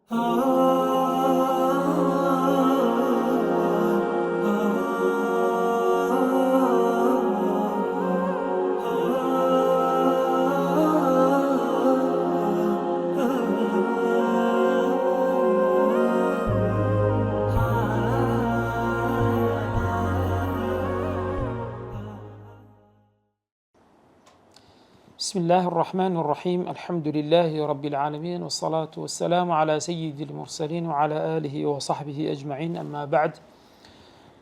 بسم الله الرحمن الرحيم. الحمد لله رب العالمين، والصلاة والسلام على سيد المرسلين وعلى آله وصحبه أجمعين، أما بعد.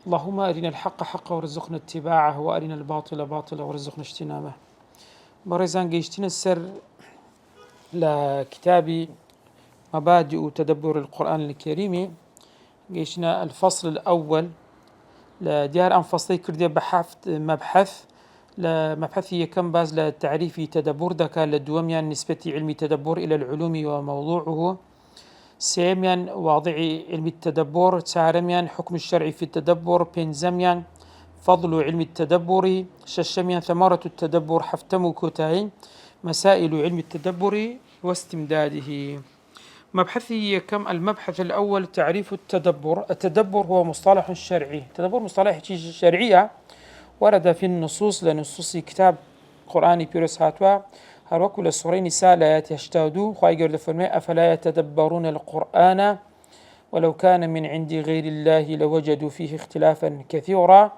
اللهم أرنا الحق حقا وارزقنا اتباعه، وأرنا الباطل باطلا وارزقنا اجتنابه. برزان جيشتنا السر لكتاب مبادئ تدبر القرآن الكريم. جيشنا الفصل الأول لديار أنفصلي كردي مبحث لمبحثي كم باز لتعريف تدبر دكا للدوميان نسبة علم التدبر إلى العلوم وموضوعه. سيميان واضع علم التدبر. تارميان حكم الشرع في التدبر. بنزميان فضل علم التدبر. ششميان ثمرة التدبر. حفتم كتاين مسائل علم التدبر واستمداده. مبحثي كم المبحث الأول تعريف التدبر. التدبر هو مصطلح شرعي. التدبر مصطلح شرعية ورد في النصوص لنصوص كتاب قرآني بيروس هاتوا هروكو لسورة نساء لا يشتادو خواهي قرد فرمي أفلا يتدبرون القرآن ولو كان من عند غير الله لوجدوا فيه اختلافا كثيرا.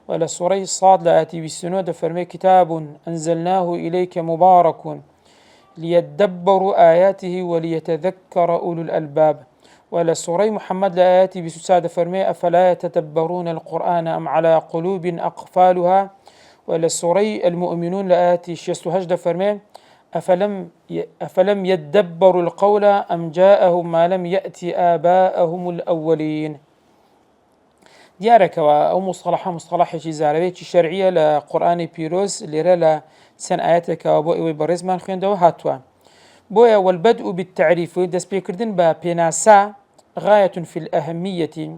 ولسورة صاد لا يأتي بالسنود فرمي كتاب أنزلناه إليك مبارك ليدبروا آياته وليتذكر أولو الألباب. ولسورة محمد لا يأتي بسساد فرمي أفلا يتدبرون القرآن أم على قلوب أقفالها. ولسورة المؤمنون لا يأتي شيستهجد فرمي أفلم يدبروا القول أم جاءهم ما لم يأتي آباءهم الأولين. ديارك أو مصطلح جزارة شرعية لقرآن بيروز لرا سن آياتك وبوئي برزمان خيندو هاتوا بويا. والبدء بالتعريف دس بيكردن بيناسا غاية في الأهمية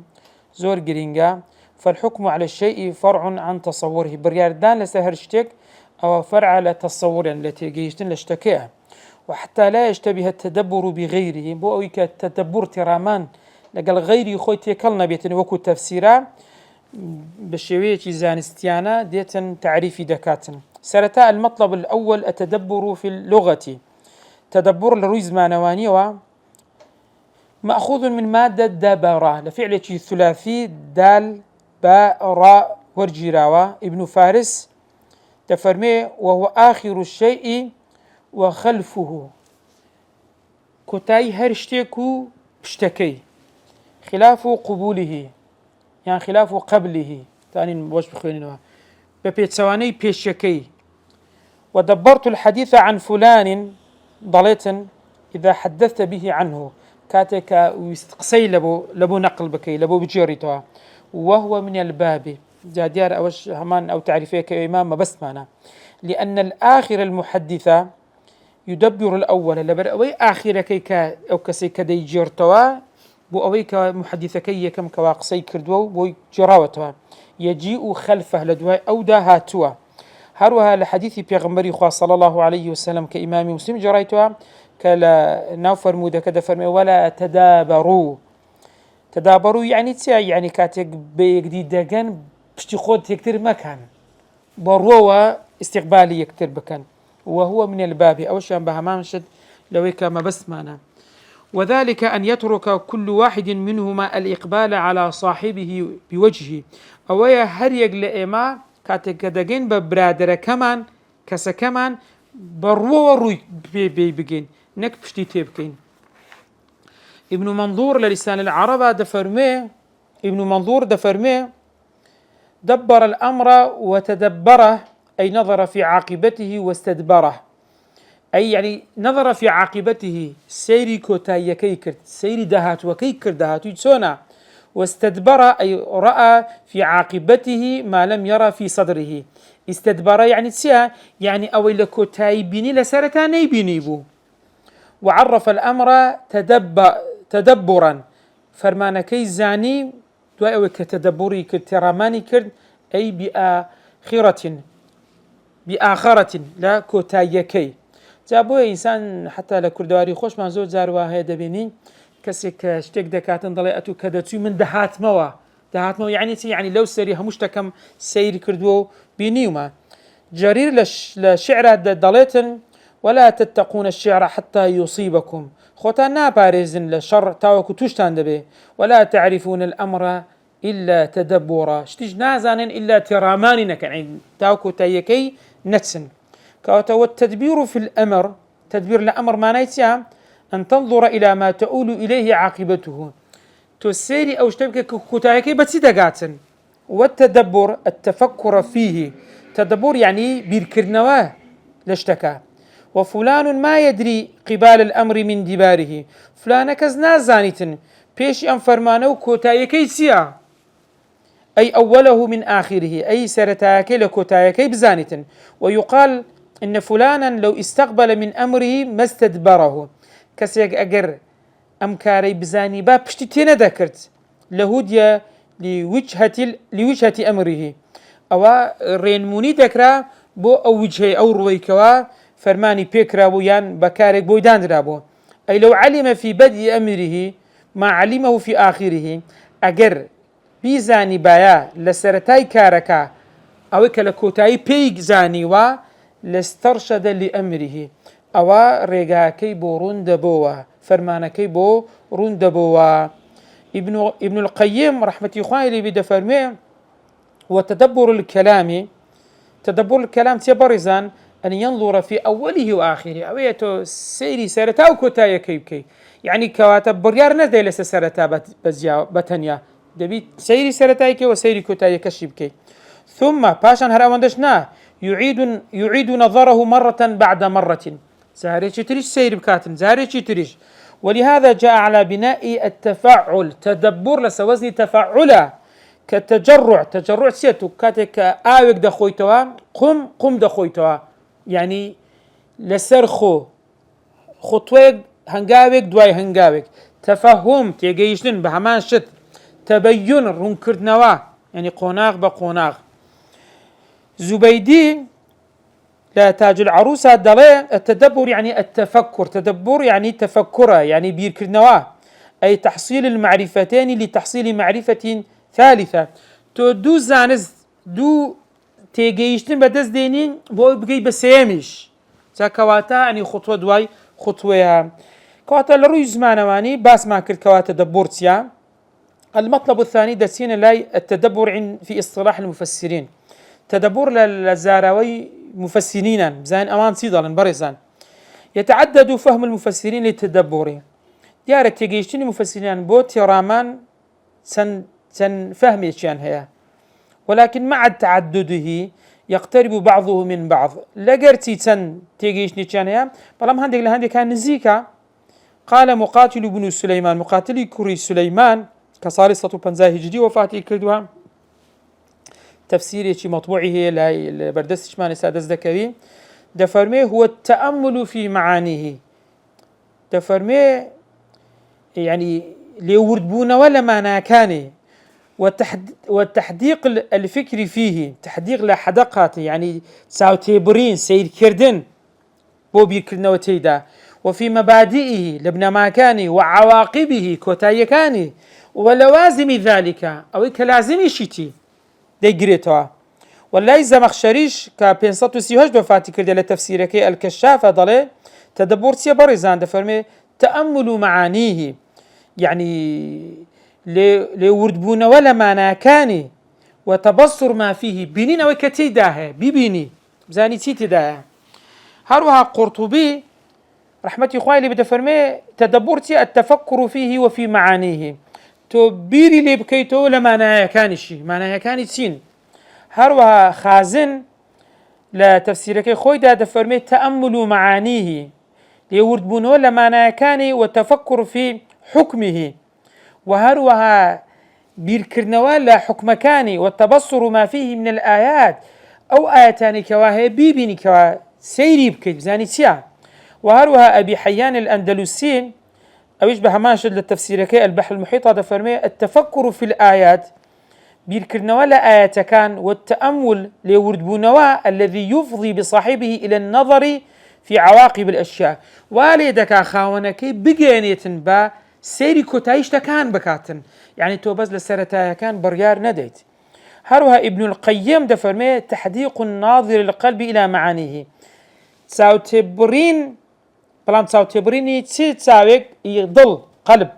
زور جرينجا. فالحكم على الشيء فرع عن تصوره. برياردان لسهرشتك أو فرع لتصور التي جيشتن لاشتكيها، وحتى لا يشتبه التدبر بغيره. بوئي كالتدبر ترامان لقال غيري خوي تيكلنا بيتن وكو تفسيرا بشوية زانستيانا ديتن تعريفي دكاتن. سرتاء المطلب الأول التدبر في اللغة. تدبر لرويز معنوانية مأخوذ من مادة دبرة لفعل ثلاثي دال باء راء ورجراوة. ابن فارس تفرمي وهو آخر الشيء وخلفه. كتاي هرشتكو بشتكي خلاف قبوله، يعني خلاف قبله تاني بوش بخيرنا ببيت سواني بيشكي. ودبرت الحديث عن فلان ضليتا إذا حدثت به عنه كاتك ويستقسي لبو نقل بكي لبو بجيرتها. وهو من الباب جاديار أوش همان أو تعريفية كإمام بس معنا، لأن الآخر المحدثة يدبر الأول لبرأوي آخر كيكا أو كسي كدي جيرتوا بو أويك محدثكي كم كواقسي كردو بو جراوتوا يجيء خلفه لدواء أو دا هاتوا. هروها لحديث بيغمبري خواه صلى الله عليه وسلم كإمام مسلم جرايتوا كلا نوفر مودة كده فرمي ولا تدابروا يعني كاتك بيجديد دقن بشتي خود يكتر مكان بروا استقبالي يكتر بكان. وهو من الباب أوشان بهمان شد لويك ما بس معنا. وذلك أن يترك كل واحد منهما الإقبال على صاحبه بوجهه أويا هريق لإما كاتك دقين ببرادر كمان كسا كمان بروا روي بيجين نك بشتي تبكين. ابن منظور للسان العرب دفرمي دبر الأمر وتدبره أي نظر في عاقبته واستدبره، أي يعني نظر في عاقبته سيري كوتاي كيكرت سيري دهات وكيكر دهات يتسونا. واستدبر أي رأى في عاقبته ما لم يرى في صدره. استدبر يعني تسيا يعني أويل كوتاي بيني لسرتاني بينيبو. وعرف الأمر تدبرا فرمانا كي زاني دواء كتدبري كتراماني كرد أي بآخرة لا كوتاي كي جابوه إنسان حتى لكردواري خوش ما زور زاروا هيدا بيني کەسێک کە شتێک دەکاتن دەڵێ ئەتو کە دەچووی من دەهاتمەوە یعنی چی یعنی لەو سەری هەموو شتەکەم سەیری کردووە و بینیومە. جەریر لە شعرا دەڵێتن ولا تتقون الشعر حتى يصيبكم خۆتان ناپارێزن لە شەڕ تاوەکو توشتان دەبێ ولا تعرفون الأمر إلا تدبرا شتیش نازانن إلا تێڕامانی نەکەن تاوەکو تایەکەی نەچن کەواتە والتدبير في الأمر تدبير لأمر معناه چییە؟ أن تنظر إلى ما تؤول إليه عاقبته تو سيري أو شتبك كوتايكي بتسي دقاتن. والتدبر التفكر فيه تدبر يعني بيركرنواه لاشتكى وفلان ما يدري قبال الأمر من دباره فلان كزنا زانيتن بيش أن فرمانو كوتايكي سيا أي أوله من آخره أي سرتاكي لكوتايكي بزانيتن. ويقال إن فلانا لو استقبل من أمره ما استدبره كسيك أجر أمكاري بزاني با بشتي تينا ذكرت لهوديا لوجهة أمره أو رينموني ذكرى بو أو وجهه أو رويكوا فرماني بيكرا بويان بكارك بويدان درابو أي لو علم في بدء أمره ما علمه في آخره أجر بيزاني بايا لسرتاي كاركا أو كالكوتاي بيك زاني و لاسترشد لأمره أو ريغاكي بو روندبوا فرمانكي بو روندبوا. ابن القيم رحمة الله بدا فرمي وتدبر الكلام تدبر الكلام تبرزان أن ينظر في أوله وآخره أويتو سيري سرتا وكوتايا كيبكي يعني كواتب بريار نزدي لسا سرتا بتنيا دبي سيري سرتايكي وسيري كوتايا كشيبكي ثم باشان هراوندشنا يعيد نظره مرة بعد مرة زاري تريش سير بكاتم زاري تريش. ولهذا جاء على بناء التفاعل تدبر لسوزن تفاعلا تجرع سيتو كاتك آوك دخويتوا قم دخويتوا يعني لسرخو خطوة هنگاوك دواي هنگاوك تفهم تيجيشن بهمان شت تبين رنكردنوا يعني قوناغ بقوناغ. زبيدي لا تاج العروسة دلي التدبر يعني التفكر تدبر يعني تفكره يعني بيركرنوا أي تحصيل المعرفتين لتحصيل معرفة ثالثة تو دو زانز دو تيجيشتن بدز دينين بو بقي بسيمش كواتا يعني خطوة دواي خطوة كواتا لروي زمانواني باس ما كل كواتا دبورتيا. المطلب الثاني دسين لاي التدبر في اصطلاح المفسرين تدبر للزاراوي مفسرين زين أمان صيدلا برزان يتعدد فهم المفسرين للتدبر ديارك تيجيشتني مفسرين بوت رامان سن فهمي شان هي ولكن مع تعدده يقترب بعضه من بعض لقرتي سن تيجيشني شان هي بلام هندك لهندي كان نزيكا. قال مقاتل بن سليمان مقاتلي كوري سليمان كصالصة بنزاه هجري وفاتي كردوها تفسيري شي مطبوعي هي لبردستش ماني سادس دكوي دفرمي هو التأمل في معانيه دفرمي يعني ليوردبون ولا معنى كان والتحديق الفكري فيه تحديق لحدقاته يعني ساوتيبرين سير كردن بوبي كرنا وتيدا وفي مبادئه لابن ماكاني وعواقبه كوتايكاني ولوازم ذلك أو كلازم شتي ديجريتوا. والله زمخشريش ك 538 دفعتي كردي لتفسيرك الكشاف ضله تدبر سي برزان دفرمي تأمل معانيه يعني لوردبون ولا معنى كاني وتبصر ما فيه بينين وكتيداه بيبيني زاني تيتداه. هروها قرطبي رحمة إخواني بدفرمي تدبرتي التفكر فيه وفي معانيه تو بيري لي بكيتو لما أنا كانشي ما أنا كانت سين. هروها خازن لا تفسيرك خوي دا دفرمي تأمل معانيه ليوردبونه لما أنا كاني والتفكر في حكمه. وهروها بيركرنوا لا حكم كاني والتبصر ما فيه من الآيات أو آياتان كواهي بيبيني كوا سيري بكيت زاني سيا. وهروها أبي حيان الأندلسين أو يشبه ماشد للتفسير البحر المحيط هذا فرمي التفكر في الآيات بيركرنوا لا آيات كان والتأمل ليوردبونوا الذي يفضي بصاحبه إلى النظر في عواقب الأشياء. والدك خاونك بجانية با سيري كوتايشتكان بكاتن يعني تو بس لسرتايا كان بريار نديت. هروها ابن القيم دفرمي تحديق الناظر القلب إلى معانيه تساوتبرين بلان تساوتبريني تساويك يضل قلب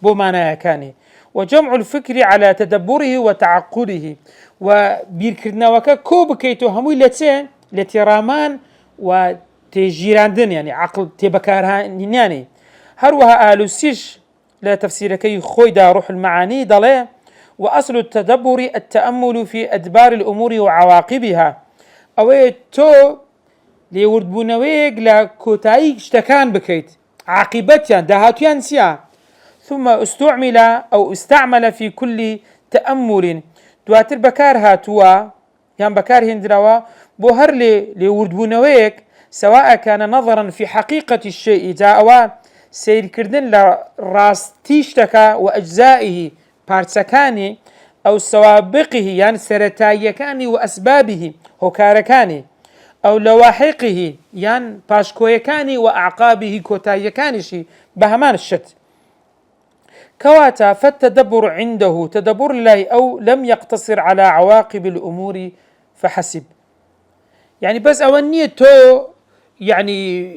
بو معناها كاني وجمع الفكر على تدبره وتعقله وبيركرنا وكا كوب كيتو هموي لتين لترامان وتجيراندن يعني عقل تبكارها يعني هروها آلوسيش لا تفسير كي خويدا روح المعاني ضلي وأصل التدبر التأمل في أدبار الأمور وعواقبها أو تو ليوردبونويك لا كوتايك اشتكان بكيت عاقبتيان دهاتيان سيا ثم استعمل في كل تأمل دواتر بكار هاتوا يعني بكار هندروا بوهر ليوردبونويك سواء كان نظرا في حقيقة الشيء جاءوا سير كردن لراستيشتكا وأجزائه بارتسكاني أو سوابقه يعني سرتايكاني وأسبابه هكاركاني أو لواحقه يعني باشكويكاني وأعقابه كوتايكانشي بهمان الشت كواتا فالتدبر عنده تدبر الله أو لم يقتصر على عواقب الأمور فحسب يعني بس أولنية تو يعني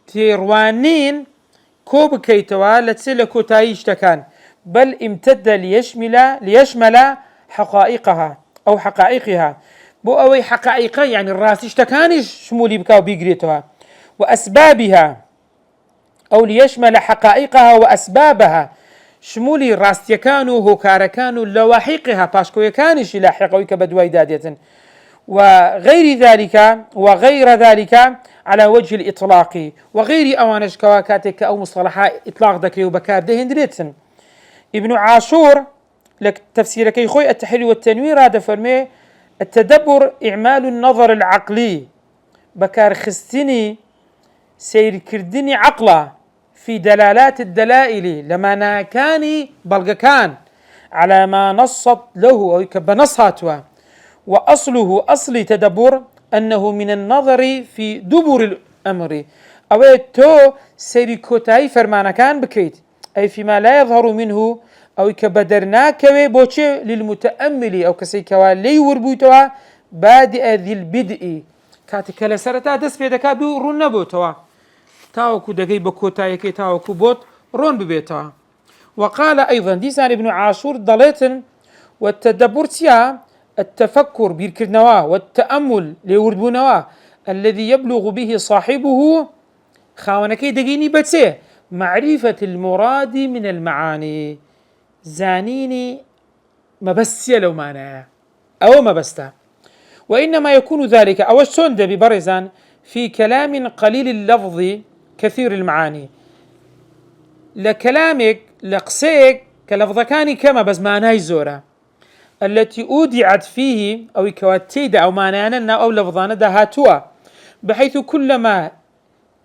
تيروانين كوب كيتوا لتسيل كوتايشتكان بل امتد ليشمل حقائقها أو حقائقها بو أوي حقائقها يعني الراس اشتكانش شمولي بكاو بيقريتها وأسبابها أو ليشمل حقائقها وأسبابها شمولي راس يكانوا هكاركانوا لواحقها باشكو يكانش لاحقوا كبدواي دادية وغير ذلك على وجه الإطلاق وغير أوانش كواكاتك أو مصطلحات إطلاق ذكري وبكار دهن دريتن. ابن عاشور لك تفسير كي خوي التحرير والتنوير هذا فرمي التدبر إعمال النظر العقلي بكار خستني سير كردني عقله في دلالات الدلائل لما ناكاني بلغ كان على ما نصت له أو بنصاتوا وأصله أصل تدبر أنه من النظر في دبر الأمر أو تو سير كوتاي فرمانا كان بكيت أي فيما لا يظهر منه أو كبدرنا كوي بوشي للمتأمل أو كسيكوا لي وربوتوا بادئ ذي البدء كاتك لسرتا دس بيدكا بيورون نبوتوا تاوكو دقي بكوتايكي تاوكو بوت رون ببيتوا. وقال أيضا ديسان ابن عاشور ضليتن والتدبر تيا التفكر بيركرنوا والتأمل ليوردبونوا الذي يبلغ به صاحبه خاونكي دقيني بتسيه معرفة المراد من المعاني زانيني ما بس لو معناها أو ما بسته وإنما يكون ذلك أو السند ببرزان في كلام قليل اللفظ كثير المعاني لكلامك لقسيك كلفظكاني كما بس معناه زورة التي أودعت فيه أو كواتيد أو معنانا أو لفظانا دهاتوا بحيث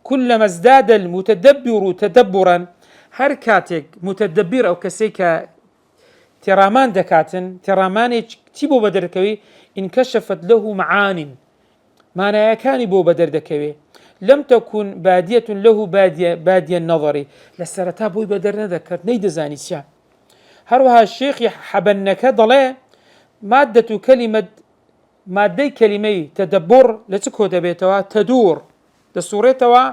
كلما ازداد المتدبر تدبرا حركاتك متدبر أو كسيكا ترامان دكاتن ترامان تيبو بدر كوي انكشفت له معان معناها كان بو بدر دكوي لم تكن بادية له بادية النظري لسرتا بوي بدر نذكر نيد زاني سيا هروها الشيخ حبنك ضلي مادة كلمة تدبر لتكو دبيتوا تدور دسورتوا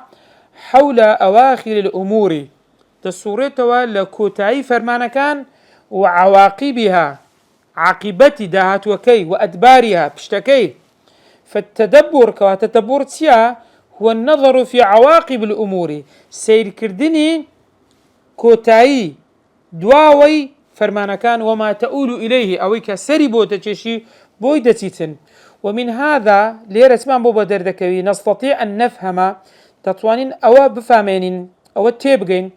حول أواخر الأمور دسورتوا لكوتاي فرمانا كان وعواقبها عاقبتي دهات وكي وأدبارها بشتكي. فالتدبر كواتتبور تيا هو النظر في عواقب الأمور سير كردني كوتاي دواوي فرمانا كان وما تؤول إليه أويك سربو تجيشي بويدتيتن. ومن هذا ليرسمان بوبا دردكوي نستطيع أن نفهم تطوانين أو بفامين أو التيبغين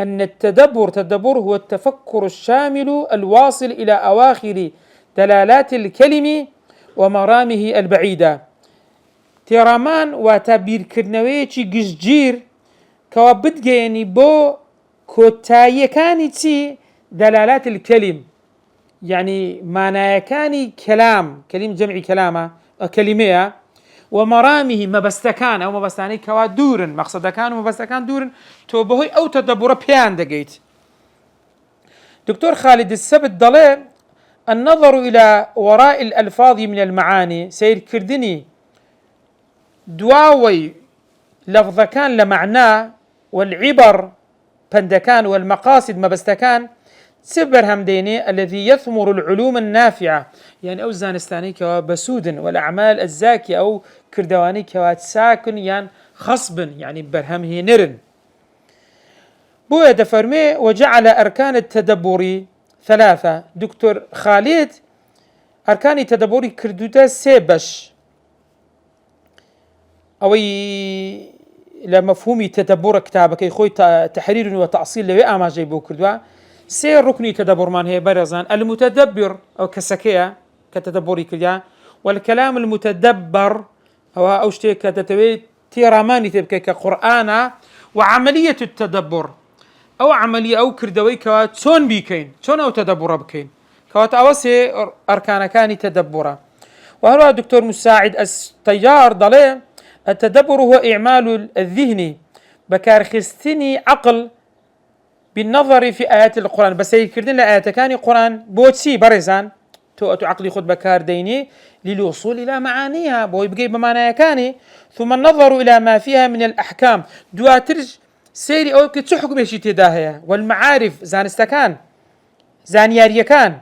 أن تدبر هو التفكر الشامل الواصل إلى أواخر دلالات الكلم ومرامه البعيدة. تيرامان وتابير كرنويتي جزجير كوابدجيني بو كوتايكاني تي دلالات الكلم يعني معناه كاني كلام جمعي كلامه كلمة ومرامه مبستكان أو مبستاني كوا دورن مقصد كان ومبستكان دورن توبهي أو تدبر بيان دقيت دكتور خالد السبت ضلي النظر إلى وراء الألفاظ من المعاني سير كردني دواوي لفظ كان لمعناه والعبر بندكان والمقاصد مبستكان سبر همديني الذي يثمر العلوم النافعة يعني أو زانستاني كوا بسود والأعمال الزاكية أو كردواني كوا ساكن يعني خصب يعني برهم هي نرن بويا دفرمي وجعل أركان التدبر ثلاثة دكتور خالد أركان التدبر كردوتا سيبش أوي لمفهومي تدبر كتابك يخوي تحرير وتأصيل لوي أما جيبو كردوا سير ركني تدبر من هي برزان المتدبر أو كسكية كتدبري كردوا والكلام المتدبر هو أوشتي كتتوي تيراماني تبكي كقرآن وعملية التدبر أو عملية أو كردوي كوات شون بيكين شون أو تدبر بكين كوات أوسي أركان كاني تدبرا وهو الدكتور مساعد الطيار ضلي التدبر هو إعمال الذهن بكارخستني عقل بالنظر في آيات القرآن بس يكردن لآيات كان القرآن بوتسي برزان تو عقلي خد بكار ديني للوصول إلى معانيها بوي بقي بمعنى كاني ثم النظر إلى ما فيها من الأحكام دواترج سيري أو كتسحق بشي تداهية والمعارف زانستكان زانياريكان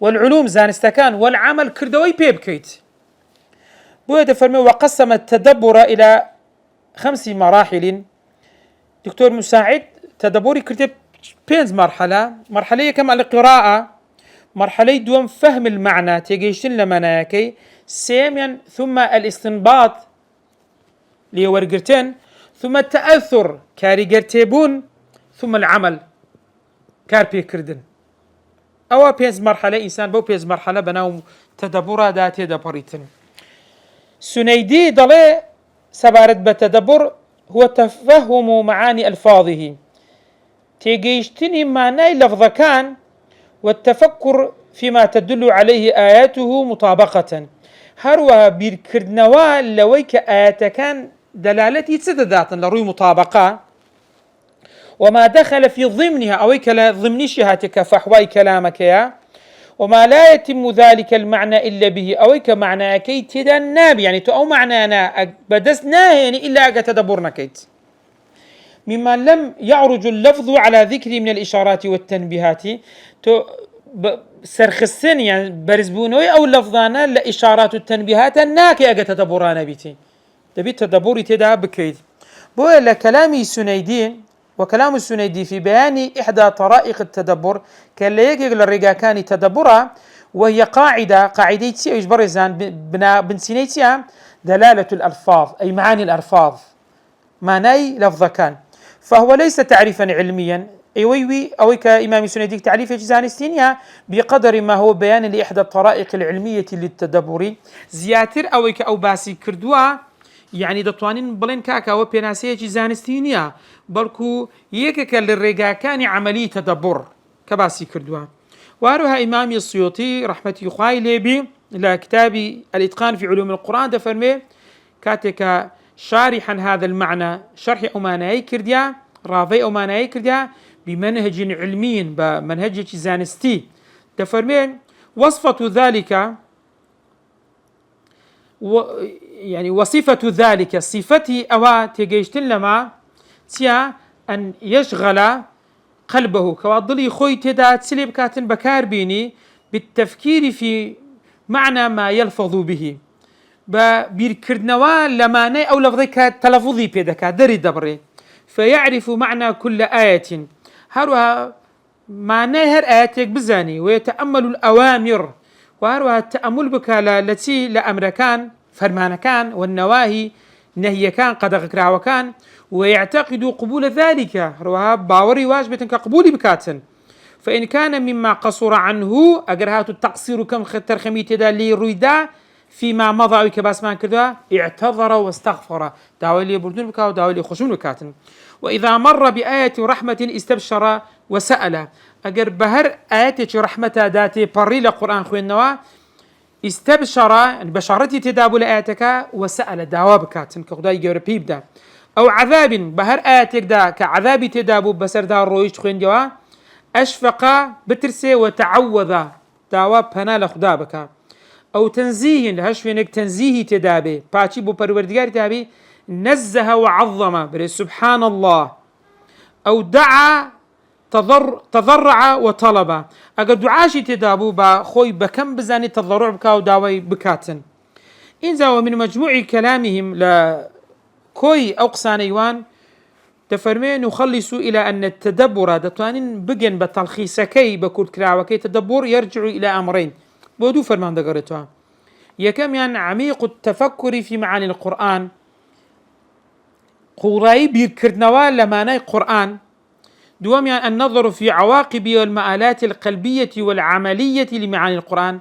والعلوم زانستكان والعمل كردوي بيبكيت بويا تفرمي وقسم التدبر إلى 5 مراحل دكتور مساعد تدبري كردب 5 مرحلة كما القراءة مرحلة دوم فهم المعنى تيجيشتن لمناكي سيميا ثم الاستنباط ليورقرتين ثم التأثر كاريجرتيبون ثم العمل كاربي كردن أو 5 مرحلة إنسان بو 5 مرحلة بناو تدبرا داتي دبريتن سنيدي ضلي سبارت بتدبر هو تفهم معاني ألفاظه تيجيشتني معنى لفظ كان والتفكر فيما تدل عليه آياته مطابقة هروها بيركردنوا لويك آيات كان دلالتي تسددات لروي مطابقة وما دخل في ضمنها أويك ضمنشها تكفحواي كلامك يا وما لا يتم ذلك المعنى إلا به أويك معنى كي تدناب يعني تو معنى أنا بدسناه يعني إلا أتدبرنا كيت مما لم يعرج اللفظ على ذكر من الإشارات والتنبيهات تو سرخصن يعني برزبونوي أو لفظانا لإشارات التنبيهات الناكي أتدبرانا بيتي تبي تدبري تدا بكيد بولا كلامي سنيدين وكلام السنيدي في بيان إحدى طرائق التدبر كان ليجي للرجال كان تدبرها وهي قاعدة يجبرزان بنسينيتها دلالة الألفاظ أي معاني الألفاظ معناي لفظ كان فهو ليس تعريفا علميا أيوي أو كإمام السنيدي تعريف جزانستينيا بقدر ما هو بيان لإحدى الطرائق العلمية للتدبر زياتر أو باسي كردوا يعني دتوانين بلين كاكا وبيناسية زانستينيا بلكو يكك للرجاء كان عملية تدبر كباسي كردوا وهروها إمامي السيوطي رحمة يخاي ليبي لكتاب الإتقان في علوم القرآن دفرمي كاتك شارحا هذا المعنى شرح أماناي كرديا رافي أماناي كرديا بمنهج علمي بمنهج زانستي دفرمي وصفة ذلك يعني وصفة ذلك صفتي أو تجيشتن لما تيا أن يشغل قلبه كواضلي خوي تدا تسليب كاتن بكار بيني بالتفكير في معنى ما يلفظ به بيركرنوا لماني أو لفظيك تلفظي بيدك دري دبري فيعرف معنى كل آية هروها معنى هر آياتك بزاني ويتأمل الأوامر وهروها التأمل بك التي لأمركان فرمانكان والنواهي نهي كان قد غكرا وكان ويعتقد قبول ذلك روها باوري واجبة كقبول بكاتن فإن كان مما قصر عنه أجرهات التقصير كم خطر خميت دا لي رويدا فيما مضى وكباسمان كذا اعتذر واستغفر داولي بردون بكا وداولي خشون بكاتن وإذا مر بآية رحمة استبشر وسأل أجر بهر آية رحمة داتي بري لقرآن خوين نوا استبشر بشارتي تدابل آياتك وسأل داوابكاتن كخداي جوربي بدا أو عذاب بهر آياتك دا كعذاب تدابو بسر دار رويش خوين جوا أشفق بترسي وتعوذ داوا بنا لخدا بك أو تنزيه لهش فينك تنزيه تدابي باتشي بو پروردگار تابي نزه وعظم بري سبحان الله أو دعا تضرع وطلب أجر دعاشي تدابو با خوي بكم بزاني تضرع بكا وداوي بكاتن إنزا ومن مجموع كلامهم لكوي أقصانيوان تفرمين نخلص إلى أن التدبر دتوانين بجن بتلخيصكي بكل كراوكي تدبر يرجع إلى أمرين بودو فرمان دقرتها يكم يعني عميق التفكر في معاني القرآن قراي بيركرنوا لمعنى القرآن دوام يعني النظر في عواقب والمآلات القلبية والعملية لمعاني القرآن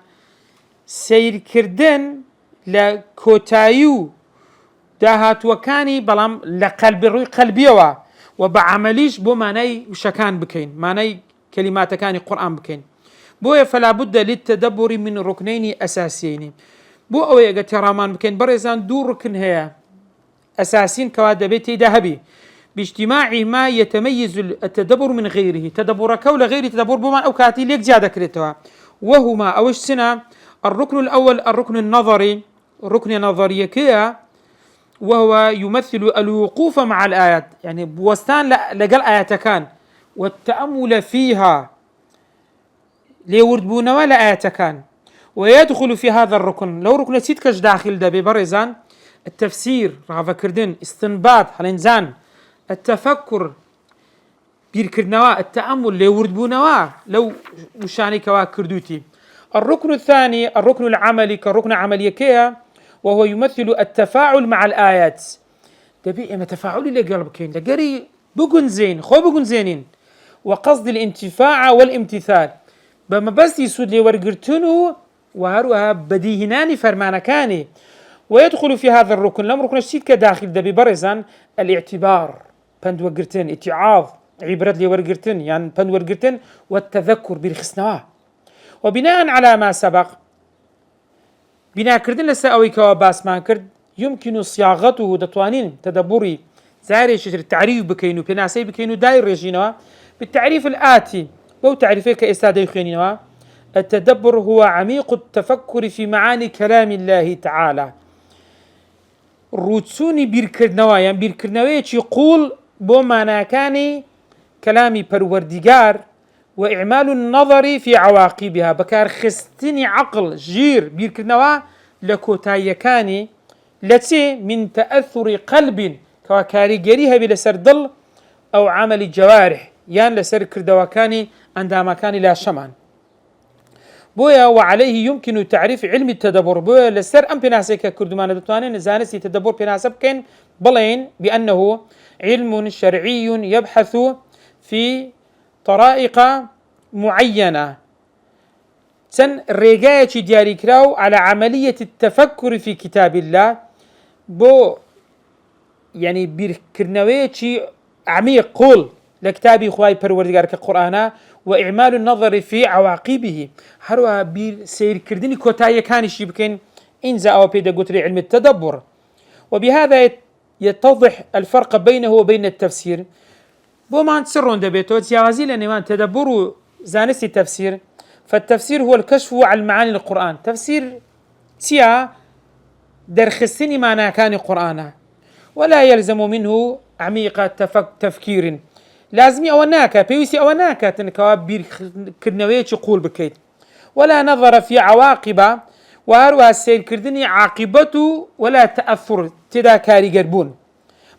سير كردن لكوتايو داهات وكاني بلام لقلب روي قلبيوا وبعمليش بو معنى شكان بكين معنى كلمات كان القرآن بكين بو فلا بد للتدبر من ركنين أساسيين بو أو يقترامان بكين برزان دو ركن هي أساسين كواد بيتي ذهبي باجتماع ما يتميز التدبر من غيره تدبر كول غير تدبر بما أو كاتي ليك زيادة كريتها وهما أوش سنة الركن الأول الركن النظري الركن النظري كيا وهو يمثل الوقوف مع الآيات يعني بوستان لقل آيات كان والتأمل فيها ليوردبون ولا آيات كان ويدخل في هذا الركن لو ركن سيتكش داخل ده ببرزان التفسير رغفة كردن استنباط هلنزان التفكر بيركرنوا التأمل ليوردبونوا لو مشاني كوا كردوتي الركن الثاني الركن العملي كركن عملية كيا وهو يمثل التفاعل مع الآيات تبي إما تفاعل اللي قلب كين لقري بقون زين خو بقون زينين وقصد الانتفاع والامتثال بما بس يسود لي ورقرتنو وهروها بديهناني فرمانكاني ويدخل في هذا الركن لم ركن الشيء كداخل ده ببرزان الاعتبار بند وقرتن اتعاظ عبرت لي ورقرتن يعني بند ورقرتن والتذكر بالخسنوا وبناء على ما سبق بناء كردن لساوي كواباس ما كرد يمكن صياغته دتوانين تدبري زاري شجر التعريف بكينو بناسي بكينو داير رجينوا بالتعريف الآتي بو تعريفه كإستاذ يخينوا التدبر هو عميق التفكر في معاني كلام الله تعالى روتسوني بيركرنوا يعني بيركرنوا يقول بو معناكاني كلامي پروردگار وإعمال النظر في عواقبها بكار خستني عقل جير بيركرنوا لكوتايكاني التي من تأثر قلب كواكاري جريها بلسر ضل أو عمل الجوارح يعني لسر كردواكاني عندما كان لا شمان بويا وعليه يمكن تعريف علم التدبر بويا لسر أم بناسك كردمان دتوانين زانسي تدبر بناسب كين بلين بأنه علم شرعي يبحث في طرائق معينة سن رجاية دياري كراو على عملية التفكر في كتاب الله بو يعني بيركرنويتشي عميق قول لكتابي خواي پروردگار كقرآن وإعمال النظر في عواقبه هروا بير سير كردني كوتاية كانش يمكن إنزا أو بيدا قتري علم التدبر وبهذا يتضح الفرق بينه وبين التفسير بومان سرون دبيتو تيازي لأن تدبر زانستي التفسير فالتفسير هو الكشف عن معاني القرآن تفسير تيا درخستني معنى كان القرآن ولا يلزم منه عميق تفكير لازمي أوناكا بيوسي أوناكا تنكواب بير كرنويتش قول بكيت ولا نظر في عواقب وهروها السيل كردني عاقبته ولا تأثر تدا كاري قربون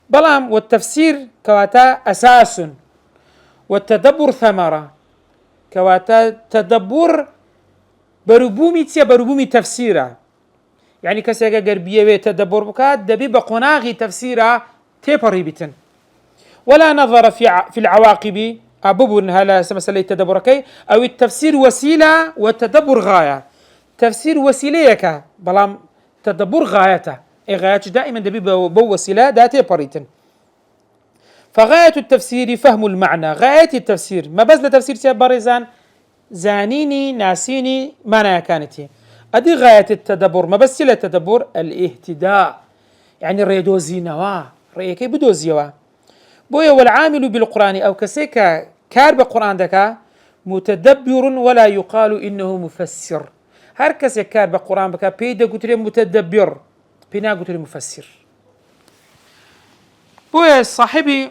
بلام والتفسير كواتا أساس والتدبر ثمرة كواتا تدبر بربومي تفسيرا يعني كسيغا قربية تدبر بكات دبي بقناغي تفسيرا تيبري بتن ولا نظر في العواقب أبوبن هلا مسألة تدبركي أو التفسير وسيلة والتدبر غاية تفسير وسيليك بلام تدبر غايته أي غاية دائما دبي بو وسيلة داتي بريتن فغاية التفسير فهم المعنى غاية التفسير ما بس لتفسير سياب باريزان زانيني ناسيني معنى كانتي أدي غاية التدبر ما بس للتدبر الاهتداء يعني ريدوزي نوا رأيكي بدوزيوا بويا والعامل بالقرآن أو كسيكا كار بالقرآن دكا متدبر ولا يقال إنه مفسر. هر کس کار به قرآن بکه پیدا گوتری متدبر پینا گوتری مفسر. بو صاحبي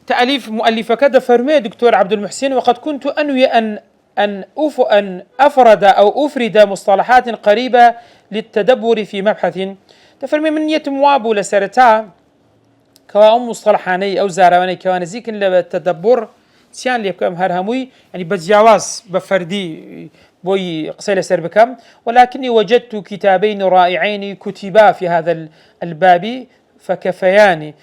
تأليف مؤلفة كذا فرمي دكتور عبد المحسن: وقد كنت أنوي أن أفرد أو أفرد مصطلحات قريبة للتدبر في مبحث. تفرمي من يتم وابو لسرتا كوا مصطلحاني أو زارواني كوا نزيك للتدبر سيان اللي بكم هرهموي يعني بجواز بفردي بوي قصيلة سر بكم، ولكني وجدت كتابين رائعين كتبا في هذا الباب فكفياني.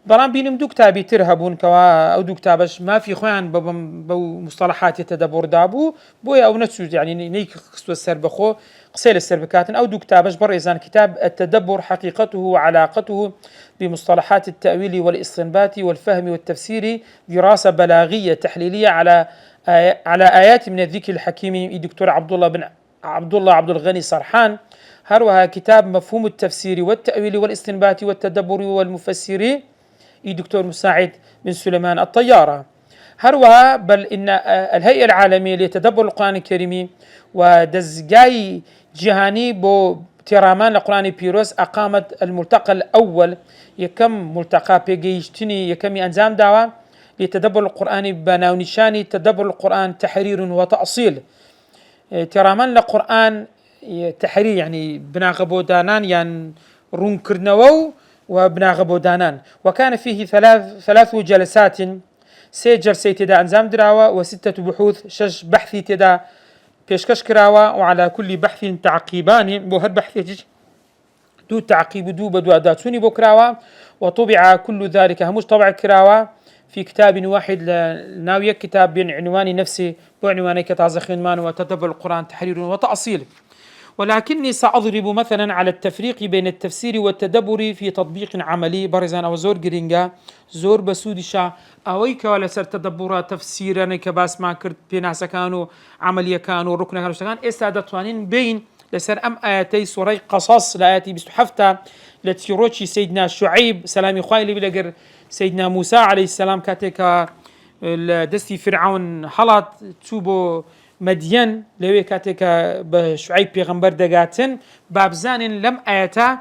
بلان بينم دو كتابي ترهبون كوا او دو كتابش ما في خوان بو مصطلحات التدبر دابو بويا او نتسوج يعني نيك خصو السر بخو قصيل السر بكاتن او دو كتابش بريزان كتاب التدبر حقيقته وعلاقته بمصطلحات التأويل والاستنباط والفهم والتفسير، دراسة بلاغية تحليلية على آيات من الذكر الحكيم الدكتور عبد الغني سرحان. هروها كتاب مفهوم التفسير والتأويل والاستنباط والتدبر والمفسر دكتور مساعد بن سليمان الطيارة. هروها بل إن الهيئة العالمية لتدبر القرآن الكريم ودزجاي جهاني بو تيرامان القرآن بيروس أقامت الملتقى الأول يكم ملتقى بيجيشتني يكم أنزام دعوة لتدبر القرآن بناونشاني تدبر القرآن تحرير وتأصيل. تيرامان القرآن تحرير يعني بناغبو دانان يعني رون كرنوو وبناغبو دانان، وكان فيه ثلاث جلسات، 3 جلسة تدا أنزام دراوة و6 بحوث 6 بحث تدا بيشكش كراوة، وعلى كل بحث تعقيبان بو هر بحث دو تعقيب دو بدو أداتوني بو كراوة، وطبع كل ذلك هموش طبع كراوة في كتاب واحد ناوية كتاب بعنوان نفسي بعنوان كتازخين مان وتدبر القرآن تحرير وتأصيل. ولكني سأضرب مثلا على التفريق بين التفسير والتدبر في تطبيق عملي برزان أو زور جرينجا زور بسودشا أويك ولا سر تدبر تفسيرا كباس ما كرت بناس كانوا عملية كانوا ركن كانوا اشتغان استعدتوانين بين لسر أم آياتي سوري قصص لآياتي بستحفتة لتيروتشي سيدنا شعيب سلامي خواهي بلغر سيدنا موسى عليه السلام كاتك دستي فرعون حلط توبو مدين لوي كاتك بشعيب بيغمبر دقاتن بابزان لم آياتا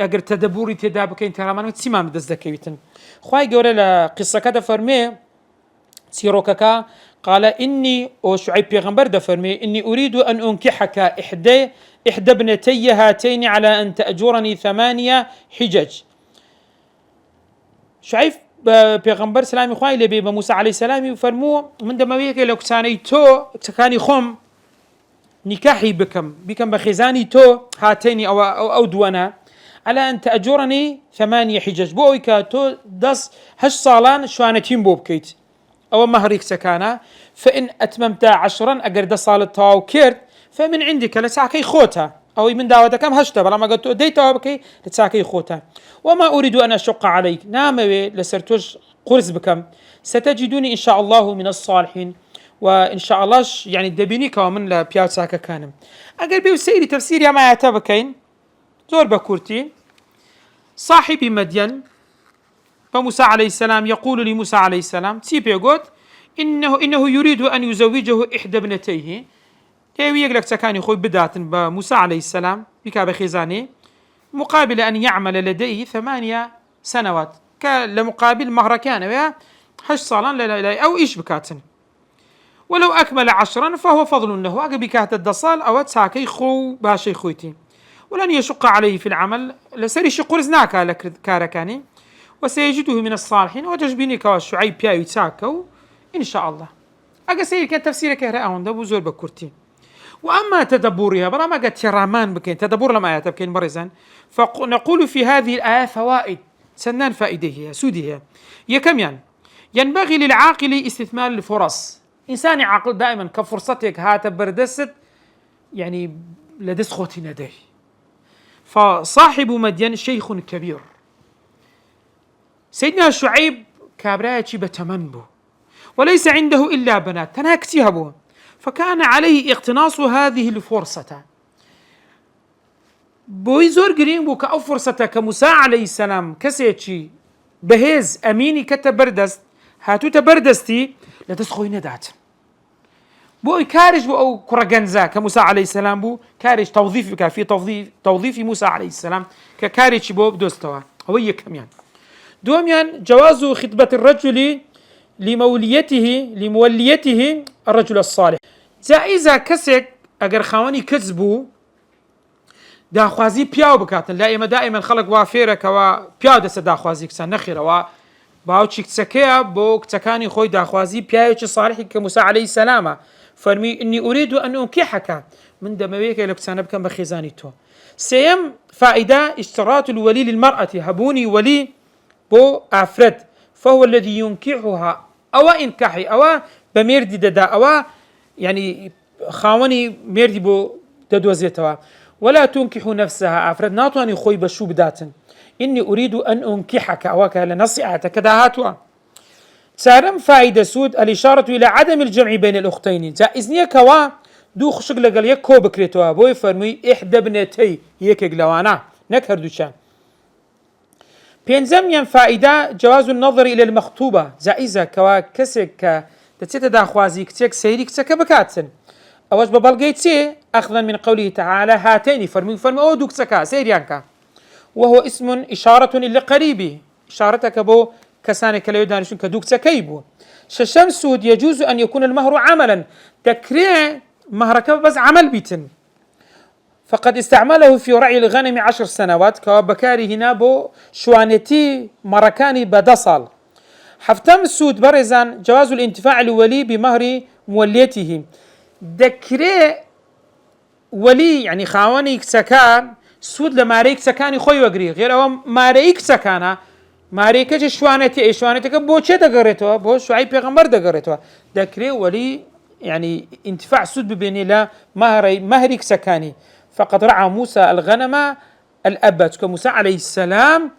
اگر تدبوري تدابكين ترامان تسيمان بدز دكيوتن. خواهي قولي لقصة كده فرمي سيروكاكا قال إني أو شعيب بيغمبر ده فرمي إني أريد أن أنكحك إحدى ابنتي هاتين على أن تأجرني 8 حجج. شعيب بيغمبر سلامي خواهي لبي بموسى عليه السلام فرمو من دمويك لو كساني تو تكاني خم نكاحي بكم بخزاني تو هاتيني أو دوانا على أن تأجرني 8 حجج بويكا تو دس 8 صالان شوانتين بوبكيت أو مهريك سكانا، فإن أتممت 10 أقر دا صالتها وكيرت فمن عندك لساكي خوتها أو من داوة كم هشتا بلا ما قلت ديتها بكي لساكي خوتها. وما أريد أن أشق عليك ناموي لسرتوش قرز بكم ستجدوني إن شاء الله من الصالحين، وإن شاء الله يعني دبينيك ومن لا بياو ساكا كانم. أقر بيو سيري تفسير يا ما يعتبكين زور بكورتي صاحبي مدين فموسى عليه السلام يقول لموسى عليه السلام تيبي قلت إنه يريد أن يزوجه إحدى ابنتيه تيوي يقلك سكاني خوي بدات بموسى عليه السلام بكاب خزاني مقابل أن يعمل لديه 8 سنوات لمقابل مهر كان ويا 8 صالان لا أو إيش بكاتن، ولو أكمل 10 فهو فضل له أقل بكات الدصال أو تساكي خو باشي خويتي، ولن يشق عليه في العمل لسريش قرزناك لكاركاني وسيجده من الصالحين وتجبيني كشعيب بياي تساكو إن شاء الله. أقل سير كان تفسيرك هرأون ده بوزور بكورتي. وأما تدبرها بلا ما قد ترامان بكين تدبر لما آيات بكين برزان، فنقول في هذه الآية فوائد سنان فائدة سودية يكميان. ينبغي للعاقل استثمار الفرص، إنسان عاقل دائما كفرصتك هات بردست يعني لدس خوتي نديه. فصاحب مدين شيخ كبير سيدنا شعيب كابرايتي بتمنبو وليس عنده إلا بنات تناكتيهبو، فكان عليه اقتناص هذه الفرصة بوي زور قرين بو كأو فرصة كموسى عليه السلام كسيتشي بهز أميني كتبردست هاتو تبردستي لتسخوي ندات بو كارج بو أو كرجنزا كموسى عليه السلام بو كارج توظيف في توظيف موسى عليه السلام ككارج بو بدوستوا هو يكم يعني دوميان جواز خطبة الرجل لموليته الرجل الصالح جائزة كسك أجر خواني كذبو داخوازي بياو بكاتن دائما خلق وافيرك و بياو دس داخوازي كسان نخيرة و باوچی کچکەیە بۆ کچەکانی خۆی داخوازی پیاوێکی صالحی کە موسى عليه السلام فەرمی إني أريد أن أنكحك من دەمەوێت کە لە کچانە بکەم بە خێزانی تۆ. سێیەم فائدة اشتراط الولي للمرأة هەبوونی ولي بۆ ئافرەت فهو الذي ينكحها ئەوە ئینکاحی ئەوە بە مێردی دەدا ئەوە يعني خاوەنی مێردی بۆ دەدۆزێتەوە ولا تنكح نفسها ئافرەت ناتوانێت خۆی بەشوو بداتن. إني أريد أن أنكحك أوكا لنصيحتك داهاتوا. سارم فائدة سود الإشارة إلى عدم الجمع بين الأختين جائزني كوا دو خشق لقل يكو بكريتوا بوي فرمي إحدى ابنتي يك قلوانا نكهر دوشان. بينزم فائدة جواز النظر إلى المخطوبة جائزة كوا كسك تتسيت داخوازي كتك سيري كتك بكاتن أوج ببالغيتي أخذا من قوله تعالى هاتين فرمي أو دوك سكا سيريانكا وهو اسم إشارة إلى قريبه إشارتك بو كسانك لا يدانشون كدوك تكيبو. ششم سود يجوز أن يكون المهر عملا تكريه مهرك بس عمل بيتن فقد استعمله في رعي الغنم 10 سنوات كوابكاري هنا بو شوانتي مركاني بدصل. حفتم سود برزان جواز الانتفاع الولي بمهر موليته دكري ولي يعني خاوني كسكان سود لماريك سكاني خوي وقري غير أو ماريك سكانه ماريك شوانتك بوشة دقرتوا بو شعيب پیغمبر دقرتوا دكري ولي يعني انتفاع سود ببيني لا مهريك سكاني فقد رعى موسى الغنم الأبد كموسى عليه السلام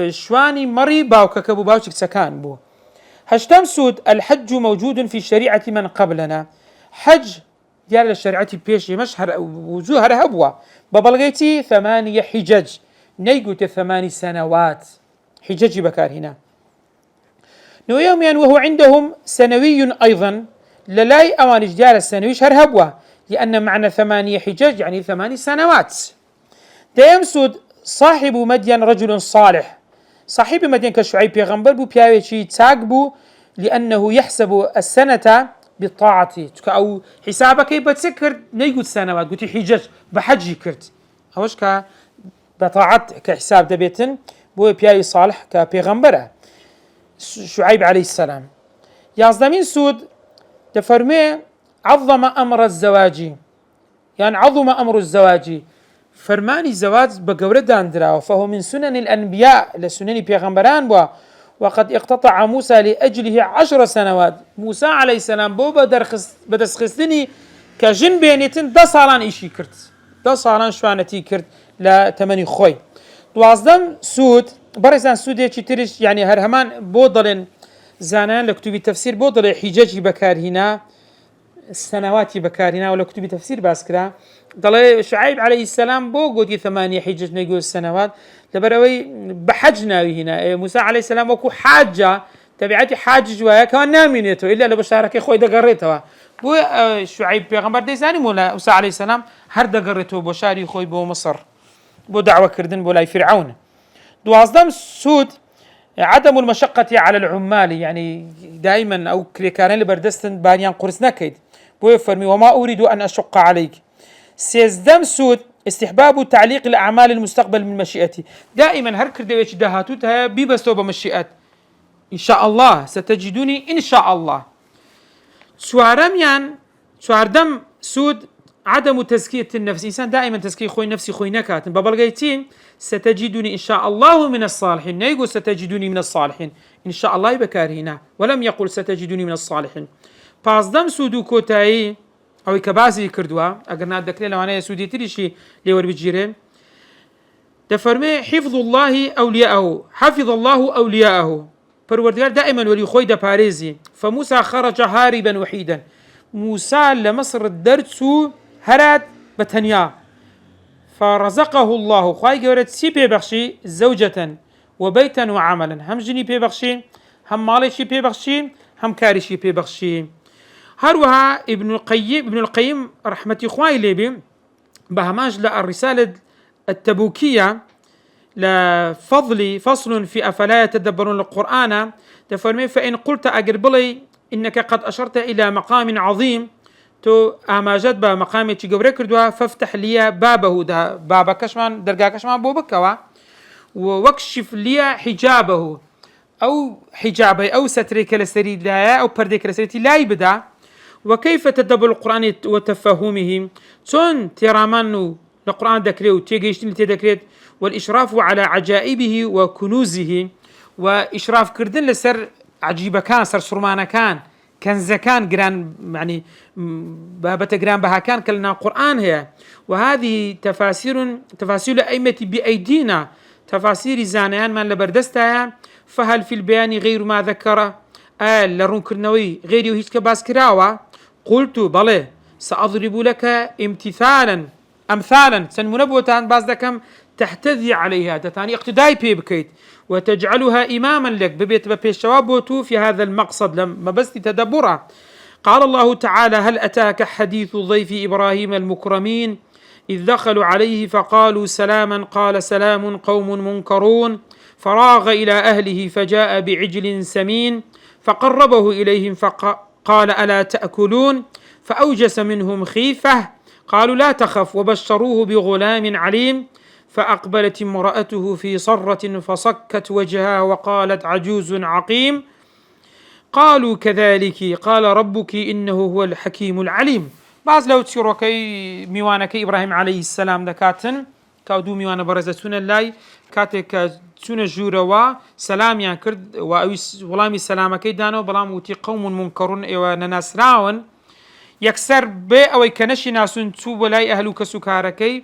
شواني مري باوكا كبو باوشك سكان بو. هشتم سود الحج موجود في شريعة من قبلنا حج ديال الشريعة بيش مشهر وجوه رهبوة ببلغيتي 8 حجج نيقوت 8 سنوات حجج بكار هنا نويوميا وهو عندهم سنوي أيضا للاي أوانج ديال السنوي شهر هبوة لأن معنى 8 حجج يعني 8 سنوات. ديمسود صاحب مدين رجل صالح صاحب مدين كشعيب يغنبر بو بياويشي تاقبو لأنه يحسب السنة بالطاعة أو حسابك بتسكر نيجود سنوات قلت حجج بحجي كرت أوش بطاعت كحساب دبيتن بو بياي صالح كبيغمبره شعيب عليه السلام. يازدمين سود تفرمي عظم أمر الزواج يعني عظم أمر الزواج فرماني الزواج بقورة داندرا فهو من سنن الأنبياء لسنن بيغمبران بوا وقد اقتطع موسى لأجله 10 سنوات موسى عليه السلام بو بدس خستني كجن بينيتن 10 سالان إشي كرت 10 سالان شوانتي كرت لا تمني خوي. دوازدم سود برزان سود يشي تريش يعني هرهمان بوضلن زانان لكتب تفسير بوضل حجاجي بكار هنا السنوات بكار هنا ولا كتب تفسير باسكرا ضل شعيب عليه السلام بو قد 8 حجج نيقول السنوات لبروي بحجنا هنا موسى عليه السلام وكو حاجة تبعتي حاجج ويا كان نامينته إلا لبشارك خوي دقريته بو شعيب بيغمبر ديزاني موسى عليه السلام هر دقريته بشاري خوي بو مصر بو دعوة كردن بولاي فرعون. دوازدم سود عدم المشقة على العمال يعني دائما أو كريكارين لبردستن بانيان قرص نكيد بو يفرمي وما أريد أن أشق عليك. سيزدم سود استحباب تعليق الأعمال المستقبل من مشيئتي دائما هر كردويش دهاتوتها بيبستو بمشيئات إن شاء الله ستجدوني إن شاء الله. سواردم سود عدم تزكية النفس إنسان دائما تزكية خوي نفسي خوي نكات ببلغيتين ستجدني إن شاء الله من الصالحين نيقول ستجدني من الصالحين إن شاء الله بكارهنا ولم يقل ستجدني من الصالحين. بازدم سودو كوتاي أو كبازي كردوا أقرنا الدكلي لو أنا سودي تريشي ليور بجيرين تفرمي حفظ الله أولياءه حفظ الله أولياءه فروردگار دائما ولي خوي دا باريزي فموسى خرج هاربا وحيدا موسى لمصر الدرسو هرات بتنيا فرزقه الله خواهي قولت سي بيبخشي زوجة وبيتا وعملا هم جني بيبخشي هم مالي شي بيبخشي هم كاري شي بيبخشي. هروها ابن القيم رحمة إخوائي ليبي بهماج الرسالة التبوكية لفضل فصل في أفلا يتدبرون القرآن تفرمي فإن قلت أقربلي إنك قد أشرت إلى مقام عظيم تو أماجد بمقام تجبري كردوا فافتح لي بابه ده بابا كشمان درجا كشمان بوبكوا واكشف لي حجابه أو حجابي أو ستري كالسري لا أو بردي كالسري لا يبدأ وكيف تدبر القرآن وتفهمه تون ترامانو القرآن ذكره تيجيشتني تذكرت والإشراف على عجائبه وكنوزه وإشراف كردن لسر عجيبة كان سر سرمانة كان كنز كان جران يعني بابة جران بها كان كلنا قرآن هي وهذه تفاسير أئمة بأيدينا تفاسير زانيان من لبردستها فهل في البيان غير ما ذكر لرون كرنوي غير يهيج كباس كراوة قلت بلى سأضرب لك أمثالا سنمنبوتان باز دكم تحتذي عليها تتاني اقتداي بكيت وتجعلها إماما لك ببيت بيشوابوتو في هذا المقصد لما بس تدبره. قال الله تعالى هل أتاك حديث ضيف إبراهيم المكرمين إذ دخلوا عليه فقالوا سلاما قال سلام قوم منكرون فراغ إلى أهله فجاء بعجل سمين فقربه إليهم فقال ألا تأكلون فأوجس منهم خيفة قالوا لا تخف وبشروه بغلام عليم فأقبلت امرأته في صرة فصكت وجهها وقالت عجوز عقيم قالوا كذلك قال ربك إنه هو الحكيم العليم. باز لو تشيروكي ميوانك إبراهيم عليه السلام دكاتن كودو ميوانا برزتون اللاي كاتك سون جوروا سلام يا كرد ولامي سلامكي دانو بلام وتي قوم منكرون ايوا نناسراون يكسر بي او كنشي ناسون تو ولاي اهلو كسكاركي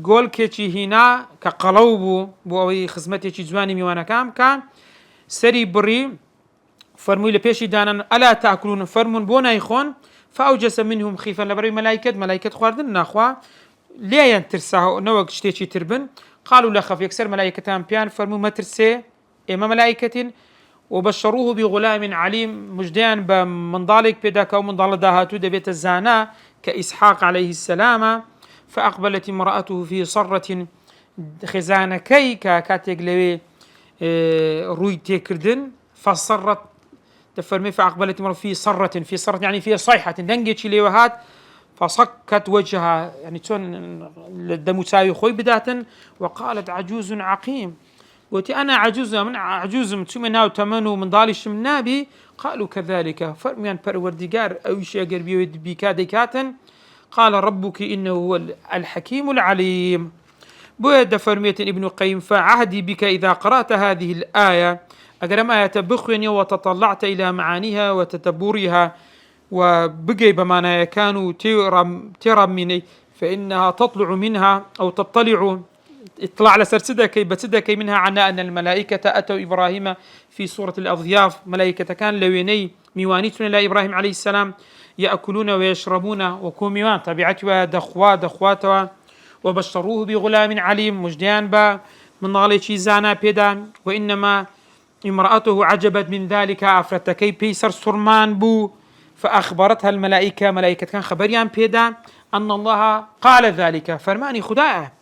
قول كيتشي هنا كقلوبو بو او خدمتي تشي زواني ميوانا كان سري بري فرموا لبيشي دانا الا تاكلون فرمون بونا يخون فاوجس منهم خيفا لبري ملائكه خواردن ناخوا ليه ينترساه نوك شتيشي تربن قالوا لا خف يكسر ملائكتان بيان فرموا ما ترسي إما ملائكة وبشروه بغلام عليم مجديان بمنضالك بيداك أو منضال داهاتو دبيت الزانا كإسحاق عليه السلام فأقبلت امرأته في صرة خزانكي كاتيك لوي روي تيكردن فصرت تفرمي فأقبلت امرأته في صرة يعني في صيحة دنجتش ليوهات فصكت وجهها يعني تون الدم تساوي خوي بداتا وقالت عجوز عقيم وتي أنا عجوز متمنى وتمنوا من ضالش من نابي قالوا كذلك فرميان پروردگار أو شيء قربي بكادكاتا قال ربك إنه هو الحكيم العليم. بويد فرمية ابن القيم فعهدي بك إذا قرأت هذه الآية أقرم آية بخوني وتطلعت إلى معانيها وتتبورها وبقي بمعنى كانوا ترى مني فإنها تطلع منها أو تطلع اطلاع لسرسدكي بتسدكي منها عنا أن الملائكة أتوا إبراهيم في سورة الأضياف ملائكة كان لويني ميوانيتنا إلى إبراهيم عليه السلام يأكلون ويشربون وكوميوان طبيعتها دخواتها وبشروه بغلام عليم مجديان با من غالي زانا بيدا وإنما امرأته عجبت من ذلك أفرتكي بيسر سرمان بو فأخبرتها الملائكة ملائكة كان خبريان بيدا أن الله قال ذلك فرماني خداء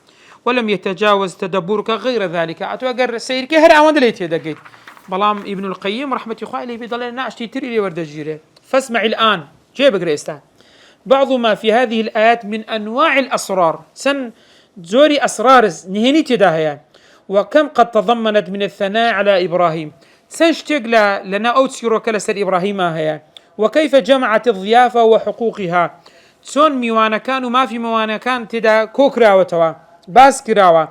ولم يتجاوز تدبرك غير ذلك أتوقع سيرك هر عوان دليت دقيت بلام ابن القيم رحمة الله عليه بيضل ناشتي تري لي ورد الجيرة فاسمع الآن جيب قريستا بعض ما في هذه الآيات من أنواع الأسرار سن زوري أسرار نهني تداهيا وكم قد تضمنت من الثناء على إبراهيم سنشتغل لنا أوتسيرو كالسر إبراهيم هيا وكيف جمعت الضيافة وحقوقها سون ميوانا كان وما في ميوانا كان تدا كوكرا وتوا باسكراوا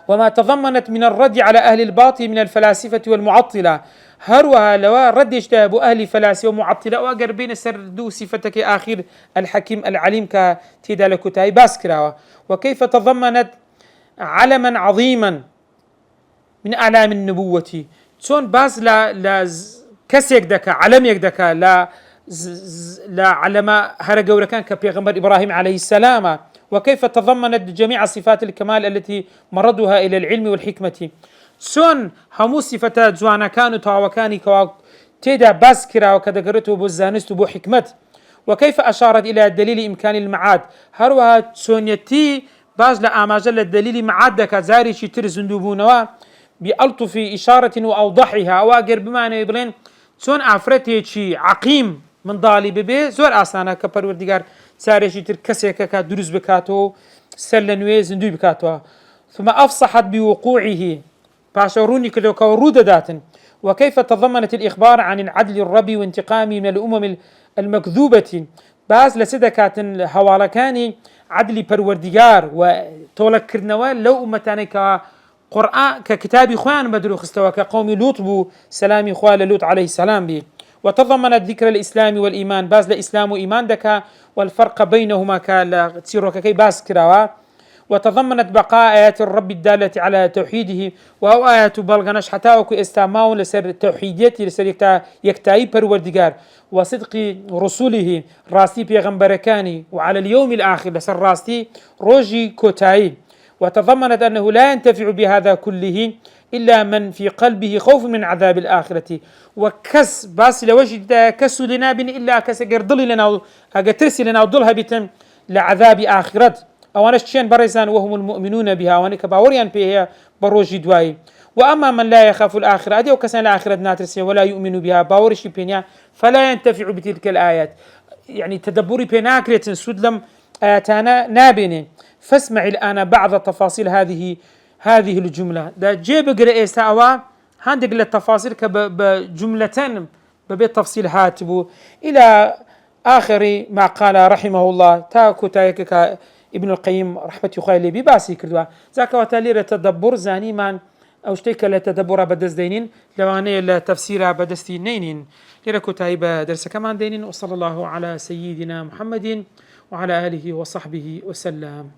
وما تضمنت من الرد على أهل الباطل من الفلاسفة والمعطلة هروها لوا رد اجتهاب أهل فلاسفة ومعطلة وقربين سردو صفتك آخر الحكيم العليم كتدا لكتاي باسكراوا وكيف تضمنت علما عظيما من أعلام النبوة سون باز لا كسيك دكا علميك دكا لا علم هرجور كان كبيغمبر إبراهيم عليه السلام وكيف تضمنت جميع صفات الكمال التي مردها إلى العلم والحكمة سون همو صفتات زوانا كانوا تاوكاني كوا تيدا باسكرا وكذا قرته بوزانست بو حكمت. وكيف أشارت إلى دليل إمكان المعاد هروها سونيتي باز لآماجل الدليل معاد كزاري شتر زندوبونوا بألطف إشارة وأوضحها وأقر بمعنى يبلين سون أفرته شي عقيم من ضالي ببي زور آسانا كبروردگار ساري شتر كسيكا كدروز بكاتو سلنوي زندوب بكاتو ثم أفصحت بوقوعه باشروني كلو كورود داتن. وكيف تضمنت الإخبار عن العدل الربي وانتقامه من الأمم المكذوبة باز لسدكات هوالكاني عدل پروردگار وتولك كرنوال لو أمتاني كقرآن ككتاب خوان بدرو خستوا كقوم لوط بو سلامي خوال لوط عليه السلام بي. وتضمنت ذكر الإسلام والإيمان باز لإسلام وإيمان دكا والفرق بينهما كتسيروك كي باز كراوا. وتضمنت بقاء آيات الرب الدالة على توحيده وأو آيات بلغنش حتى وكو استعماو لسر توحيديتي لسر يكتاي پروردگار وصدق رسوله راستي بيغمبركاني وعلى اليوم الآخر لسر راستي روجي كوتاي. وتضمنت أنه لا ينتفع بهذا كله إلا من في قلبه خوف من عذاب الآخرة وكس باس لوجد كسو لناب إلا كس قردل لنا أقترسي لنا وضلها بتم لعذاب آخرت أوانش تشين بريزان وهم المؤمنون بها وانك باوريان بها بروجي دواي. وأما من لا يخاف الآخرة أدي وكسان الآخرة ناترسي ولا يؤمن بها باورشي بينيا فلا ينتفع بتلك الآيات يعني تدبري بيناكريت سودلم آياتنا نابين. فاسمع الآن بعض تفاصيل هذه الجملة دا جيب قرأ إستعوا هندق للتفاصيل بجملتين ببيت تفصيل هاتبو إلى آخر ما قال رحمه الله تاكو تايكك ابن القيم رحمة يخالي بباسي كردوا ذاك وتالي لتدبر زاني من أو شتيك لتدبر بدس دينين لواني لتفسير بدس دينين لركو تايبا درس كمان دينين. وصلى الله على سيدنا محمد وعلى آله وصحبه وسلم.